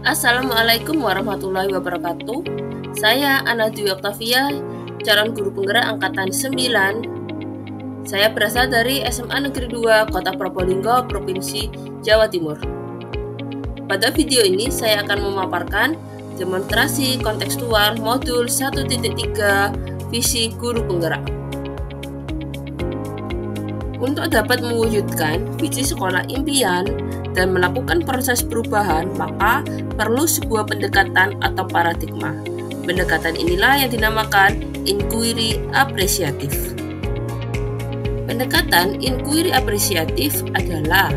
Assalamualaikum warahmatullahi wabarakatuh. Saya Ana Dwi Oktavia, calon guru penggerak angkatan 9. Saya berasal dari SMA Negeri 2 Kota Probolinggo, Provinsi Jawa Timur. Pada video ini saya akan memaparkan demonstrasi kontekstual modul 1.3 visi guru penggerak. Untuk dapat mewujudkan visi sekolah impian dan melakukan proses perubahan, maka perlu sebuah pendekatan atau paradigma. Pendekatan inilah yang dinamakan inquiry apresiatif. Pendekatan inquiry apresiatif adalah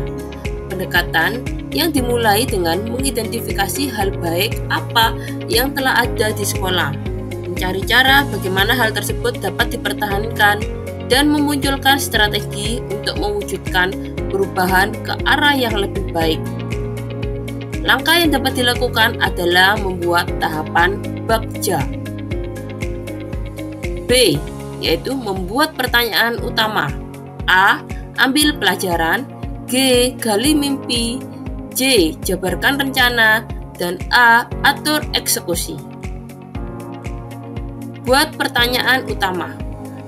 pendekatan yang dimulai dengan mengidentifikasi hal baik apa yang telah ada di sekolah, mencari cara bagaimana hal tersebut dapat dipertahankan, dan memunculkan strategi untuk mewujudkan perubahan ke arah yang lebih baik. Langkah yang dapat dilakukan adalah membuat tahapan bagja. B, yaitu membuat pertanyaan utama. A, ambil pelajaran. G, gali mimpi. C, jabarkan rencana. Dan A, atur eksekusi. Buat pertanyaan utama.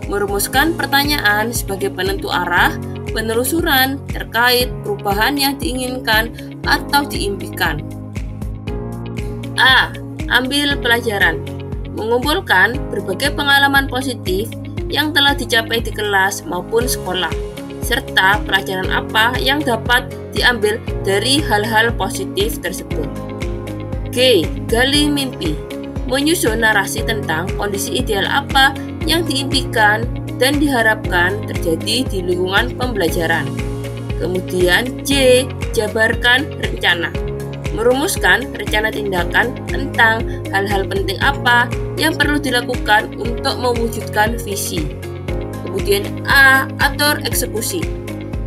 Merumuskan pertanyaan sebagai penentu arah penelusuran terkait perubahan yang diinginkan atau diimpikan. A. Ambil pelajaran. Mengumpulkan berbagai pengalaman positif yang telah dicapai di kelas maupun sekolah, serta pelajaran apa yang dapat diambil dari hal-hal positif tersebut. G. Gali mimpi. Menyusun narasi tentang kondisi ideal apa yang diimpikan dan diharapkan terjadi di lingkungan pembelajaran. Kemudian C. Jabarkan rencana. Merumuskan rencana tindakan tentang hal-hal penting apa yang perlu dilakukan untuk mewujudkan visi. Kemudian A. Atur eksekusi.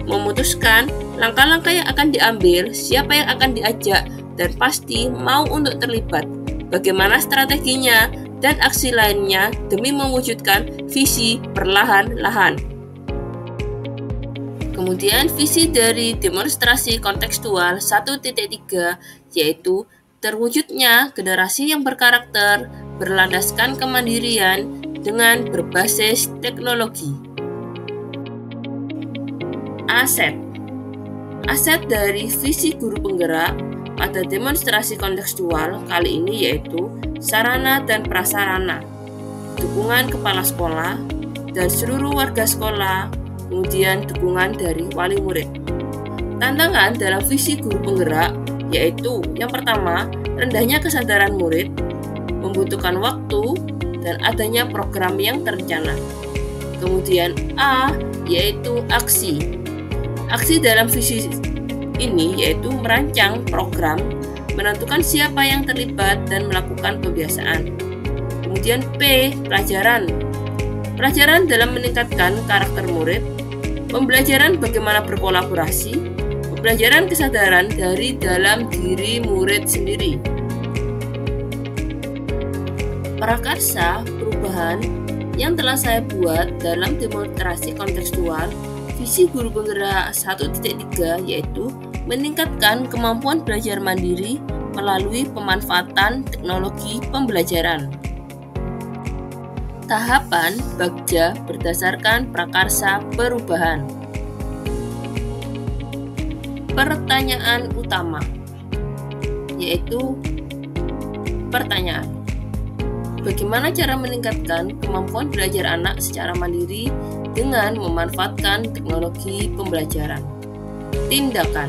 Memutuskan langkah-langkah yang akan diambil, siapa yang akan diajak, dan pasti mau untuk terlibat. Bagaimana strateginya dan aksi lainnya demi mewujudkan visi perlahan-lahan. Kemudian visi dari demonstrasi kontekstual 1.3 yaitu terwujudnya generasi yang berkarakter, berlandaskan kemandirian dengan berbasis teknologi. Aset dari visi guru penggerak pada demonstrasi kontekstual kali ini yaitu sarana dan prasarana, dukungan kepala sekolah dan seluruh warga sekolah, kemudian dukungan dari wali murid. Tantangan dalam visi guru penggerak yaitu yang pertama, rendahnya kesadaran murid, membutuhkan waktu, dan adanya program yang terencana. Kemudian A, yaitu aksi. Aksi dalam visi ini yaitu merancang program, menentukan siapa yang terlibat dan melakukan pembiasaan. Kemudian P, pelajaran. Pelajaran dalam meningkatkan karakter murid, pembelajaran bagaimana berkolaborasi, pembelajaran kesadaran dari dalam diri murid sendiri. Prakarsa perubahan yang telah saya buat dalam demonstrasi kontekstual visi guru penggerak 1.3 yaitu meningkatkan kemampuan belajar mandiri melalui pemanfaatan teknologi pembelajaran. Tahapan bagja berdasarkan prakarsa perubahan. Pertanyaan utama yaitu pertanyaan. Bagaimana cara meningkatkan kemampuan belajar anak secara mandiri dengan memanfaatkan teknologi pembelajaran? Tindakan.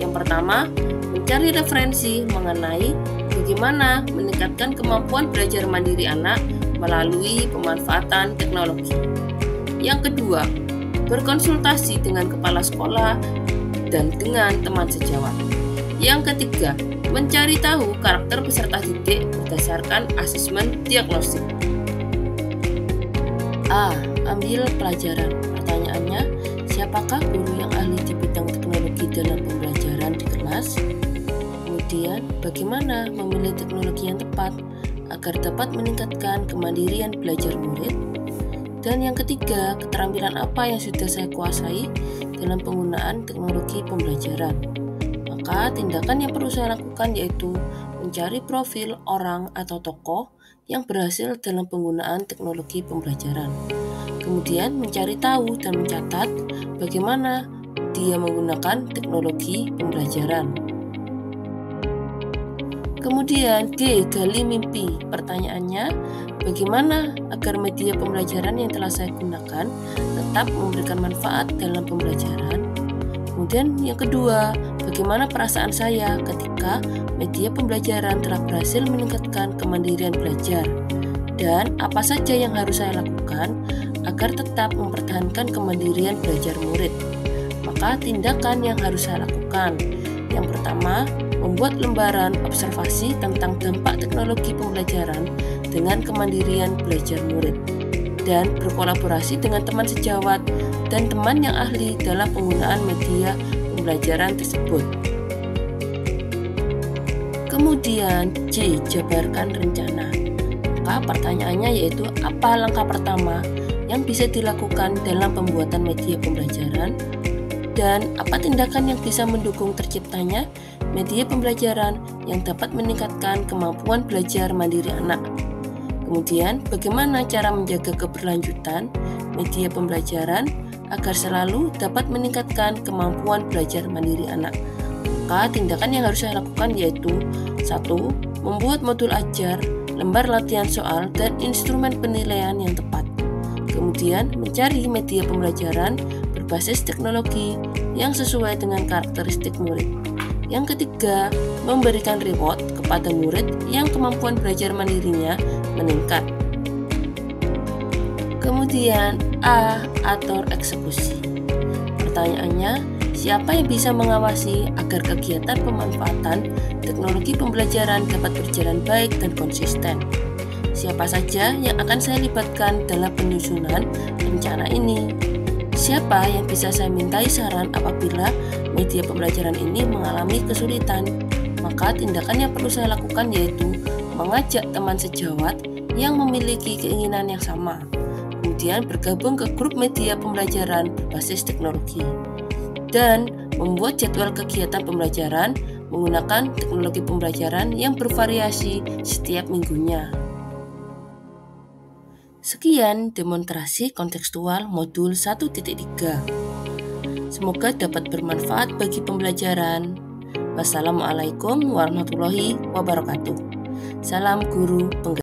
Yang pertama, mencari referensi mengenai bagaimana meningkatkan kemampuan belajar mandiri anak melalui pemanfaatan teknologi. Yang kedua, berkonsultasi dengan kepala sekolah dan dengan teman sejawat. Yang ketiga, mencari tahu karakter peserta didik berdasarkan asesmen diagnostik. A. Ambil pelajaran. Pertanyaannya, siapakah guru yang ahli di bidang teknologi dalam pembelajaran di kelas? Kemudian, bagaimana memilih teknologi yang tepat agar dapat meningkatkan kemandirian belajar murid? Dan yang ketiga, keterampilan apa yang sudah saya kuasai dalam penggunaan teknologi pembelajaran. Maka tindakan yang perlu saya lakukan yaitu mencari profil orang atau tokoh yang berhasil dalam penggunaan teknologi pembelajaran. Kemudian mencari tahu dan mencatat bagaimana dia menggunakan teknologi pembelajaran. Kemudian G, gali mimpi. Pertanyaannya, bagaimana agar media pembelajaran yang telah saya gunakan tetap memberikan manfaat dalam pembelajaran? Kemudian yang kedua, bagaimana perasaan saya ketika media pembelajaran telah berhasil meningkatkan kemandirian belajar? Dan apa saja yang harus saya lakukan agar tetap mempertahankan kemandirian belajar murid? Maka tindakan yang harus saya lakukan, yang pertama, membuat lembaran observasi tentang dampak teknologi pembelajaran dengan kemandirian belajar murid, dan berkolaborasi dengan teman sejawat dan teman yang ahli dalam penggunaan media pembelajaran tersebut. Kemudian C, jabarkan rencana. Maka pertanyaannya yaitu apa langkah pertama yang bisa dilakukan dalam pembuatan media pembelajaran, dan apa tindakan yang bisa mendukung terciptanya media pembelajaran yang dapat meningkatkan kemampuan belajar mandiri anak. Kemudian, bagaimana cara menjaga keberlanjutan media pembelajaran agar selalu dapat meningkatkan kemampuan belajar mandiri anak. Maka tindakan yang harus saya lakukan yaitu 1. Membuat modul ajar, lembar latihan soal, dan instrumen penilaian yang tepat. Kemudian, mencari media pembelajaran berbasis teknologi yang sesuai dengan karakteristik murid. Yang ketiga, memberikan reward kepada murid yang kemampuan belajar mandirinya meningkat. Kemudian A, atur eksekusi. Pertanyaannya, siapa yang bisa mengawasi agar kegiatan pemanfaatan teknologi pembelajaran dapat berjalan baik dan konsisten? Siapa saja yang akan saya libatkan dalam penyusunan rencana ini? Siapa yang bisa saya mintai saran apabila media pembelajaran ini mengalami kesulitan? Maka tindakan yang perlu saya lakukan yaitu mengajak teman sejawat yang memiliki keinginan yang sama, kemudian bergabung ke grup media pembelajaran berbasis teknologi, dan membuat jadwal kegiatan pembelajaran menggunakan teknologi pembelajaran yang bervariasi setiap minggunya. Sekian demonstrasi kontekstual modul 1.3. Semoga dapat bermanfaat bagi pembelajaran. Wassalamualaikum warahmatullahi wabarakatuh. Salam guru penggerak.